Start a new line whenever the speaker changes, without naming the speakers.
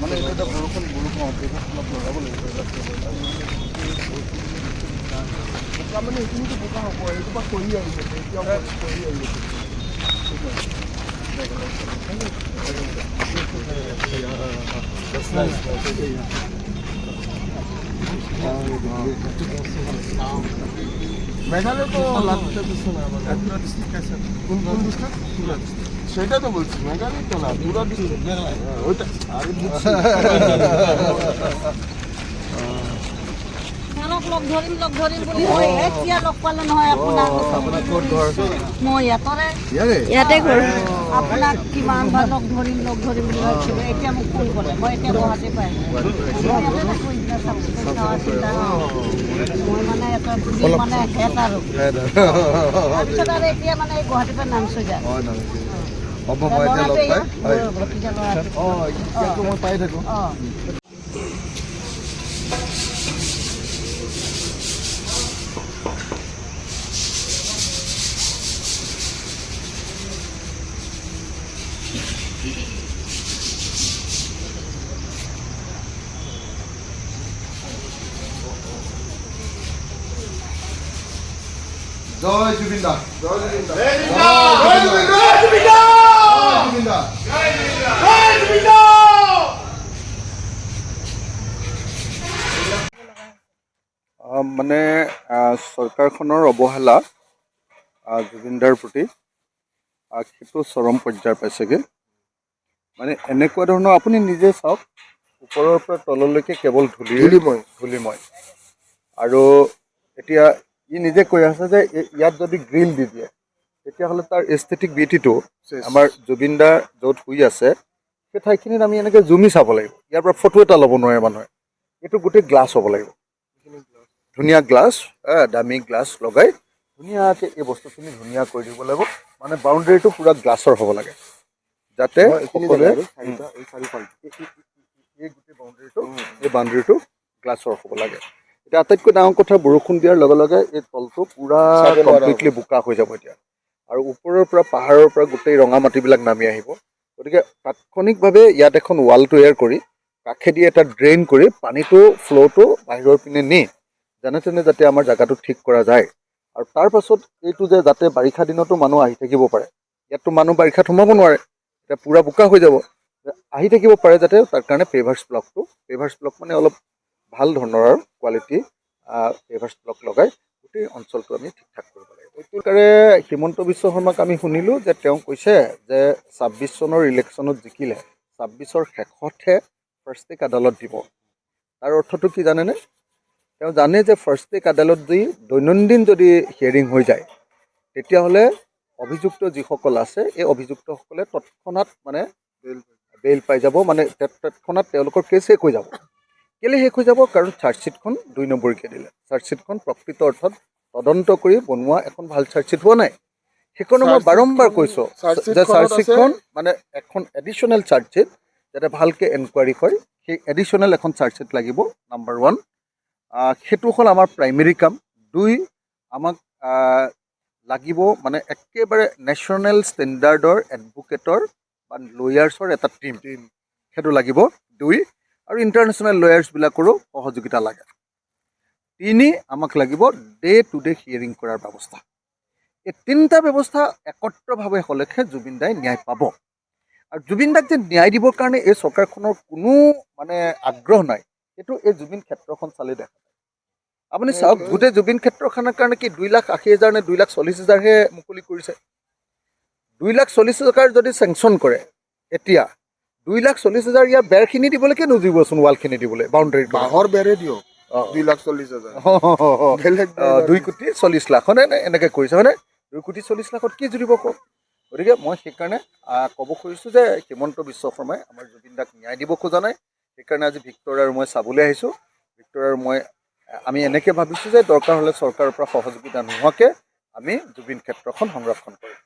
মানে এইটো এটা বৰষুণ অপেক্ষাখনত লগাব লাগিব বোকা মানে এইখিনিতো বোকা হ'ব এইটো পৰা কৰি আহিছে এতিয়া কৰি আহিছে মেঘালয় তো লাগতে দিচ্ছে না পুরা ডিস্ট্রিক্ট আছে কোন ডিস্ট্রিক্ট পুরা সেটা তো বলছি মেঘালয় তো না পুরা ডিস্ট্রিক্ট মেঘালয় ওইটা আরে বুঝছি
লগ ধৰিম বুলি মই এতিয়া লগ পালে নহয় আপোনাক
ক'ত ঘৰ
মই ইয়াতে ঘৰ আপোনাক কিমান বাৰ লগ ধৰিম বুলি ভাবিছিলোঁ এতিয়া মোক ফোন কৰে মই এতিয়া গুৱাহাটী পাই মই মানে এটা মানে হেড আৰু তাৰপিছত আৰু এতিয়া মানে গুৱাহাটীৰ পৰা নামছো যায়
হ'ব মই এতিয়া লগ পাই অঁ এতিয়াতো মই পাই থাকোঁ
অঁ
জয় জুবিন দা জয় জুবিন দা মানে চৰকাৰখনৰ অৱহেলা জুবিনদাৰ প্ৰতি সেইটো চৰম পৰ্যায় পাইছেগৈ মানে এনেকুৱা ধৰণৰ আপুনি নিজে চাওক ওপৰৰ পৰা তললৈকে কেৱল ধূলিময় আৰু এতিয়া ই নিজে কৈ আছে যে ইয়াত যদি গ্ৰিল দি দিয়ে তেতিয়াহ'লে তাৰ এস্থেটিক বিউটিটো আমাৰ জুবিনদা য'ত শুই আছে সেই ঠাইখিনিত আমি এনেকৈ জুমি চাব লাগিব ইয়াৰ পৰা ফটো এটা ল'ব নোৱাৰে মানুহে এইটো গোটেই গ্লাছ হ'ব লাগিব ধুনীয়া গ্লাছ দামী গ্লাছ লগাই ধুনীয়াকৈ এই বস্তুখিনি ধুনীয়া কৰি দিব লাগিব মানে বাউণ্ডেৰীটো পূৰা গ্লাছৰ হ'ব লাগে যাতে সকলোৱে এই গোটেই বাউণ্ডেৰীটো গ্লাছৰ হ'ব লাগে এতিয়া আটাইতকৈ ডাঙৰ কথা বৰষুণ দিয়াৰ লগে লগে এই তলটো পূৰা কমপ্লিটলি বোকা হৈ যাব এতিয়া আৰু ওপৰৰ পৰা পাহাৰৰ পৰা গোটেই ৰঙা মাটিবিলাক নামি আহিব গতিকে তাৎক্ষণিকভাৱে ইয়াত এখন ৱাল তৈয়াৰ কৰি কাষেদি এটা ড্ৰেইন কৰি পানীটো ফ্ল'টো বাহিৰৰ পিনে নি যেনে তেনে যাতে আমাৰ জেগাটো ঠিক কৰা যায় আৰু তাৰ পাছত এইটো যে যাতে বাৰিষা দিনতো মানুহ আহি থাকিব পাৰে ইয়াততো মানুহ বাৰিষাত সোমাব নোৱাৰে এতিয়া পূৰা বোকা হৈ যাব আহি থাকিব পাৰে যাতে তাৰ কাৰণে পেভাৰ্ছ ব্লক মানে অলপ ভাল ধৰণৰ কোৱালিটি পেভাৰ্ছ ব্লক লগাই গোটেই অঞ্চলটো আমি ঠিক ঠাক কৰিব লাগিব এইটো কাৰণে হিমন্ত বিশ্ব শৰ্মাক আমি শুনিলোঁ যে তেওঁ কৈছে যে ২৬ চনৰ ইলেকশ্যনত জিকিলে ২৬ৰ শেষতহে ফাৰ্ষ্ট টেক আদালত দিব তাৰ অৰ্থটো কি জানেনে তেওঁ জানে যে ফাৰ্ষ্ট টেক আদালত দি দৈনন্দিন যদি হিয়াৰিং হৈ যায় তেতিয়াহ'লে অভিযুক্ত যিসকল আছে এই অভিযুক্তসকলে তৎক্ষণাত মানে বেইল পাই যাব মানে তৎক্ষণাত তেওঁলোকৰ কেছ শেষ হৈ যাব কেলৈ শেষ হৈ যাব কাৰণ চাৰ্জশ্বিটখন ২ নম্বৰীকৈ দিলে চাৰ্জশ্বিটখন প্ৰকৃত অৰ্থত তদন্ত কৰি বনোৱা এখন ভাল চাৰ্জশ্বিট হোৱা নাই সেইকাৰণে মই বাৰম্বাৰ কৈছোঁ যে চাৰ্জশ্বিটখন মানে এখন এডিশ্যনেল চাৰ্জশ্বিট যাতে ভালকৈ এনকুৱাৰী হয় সেই এডিশ্যনেল এখন চাৰ্জশ্বিট লাগিব নাম্বাৰ 1 সেইটো হ'ল আমাৰ প্ৰাইমেৰী কাম 2 আমাক লাগিব মানে একেবাৰে নেশ্যনেল ষ্টেণ্ডাৰ্ডৰ এডভকেটৰ বা লয়াৰ্ছৰ এটা টীম সেইটো লাগিব 2 আৰু ইণ্টাৰনেশ্যনেল লয়াৰ্ছবিলাকৰো সহযোগিতা লাগে 3 আমাক লাগিব ডে টু ডে হিয়াৰিং কৰাৰ ব্যৱস্থা এই 3টা ব্যৱস্থা একত্ৰভাৱে হ'লেহে জুবিনদাই ন্যায় পাব আৰু জুবিনদাক যে ন্যায় দিবৰ কাৰণে এই চৰকাৰখনৰ কোনো মানে আগ্ৰহ নাই এইটো এই জুবিন ক্ষেত্ৰখন চালে দেখা যায় আপুনি চাওক গোটেই জুবিন ক্ষেত্ৰখনৰ কাৰণে কি 2,80,000 নে 2,40,000হে মুকলি কৰিছে 2,40,000 যদি চেংচন কৰে এতিয়া 2,40,000 ইয়াৰ বেৰখিনি দিবলৈকে নুজুৰিবচোন ৱালখিনি দিবলৈ বাউণ্ডেৰী
বাঁহৰ বেৰে দিয়ক 2,40,000
2,40,00,000 হয়নে এনেকৈ কৰিছে হয়নে 2,40,00,000 কি জুৰিব কওক গতিকে মই সেইকাৰণে ক'ব খুজিছোঁ যে হিমন্ত বিশ্ব শৰ্মাই আমাৰ জুবিনদাক ন্যায় দিব খোজা নাই সেইকাৰণে আজি ভিক্টৰ আৰু মই চাবলৈ আহিছোঁ ভিক্টৰ আৰু মই আমি এনেকৈ ভাবিছোঁ যে দৰকাৰ হ'লে চৰকাৰৰ পৰা সহযোগিতা নোহোৱাকৈ আমি জুবিন ক্ষেত্ৰখন সংৰক্ষণ কৰিম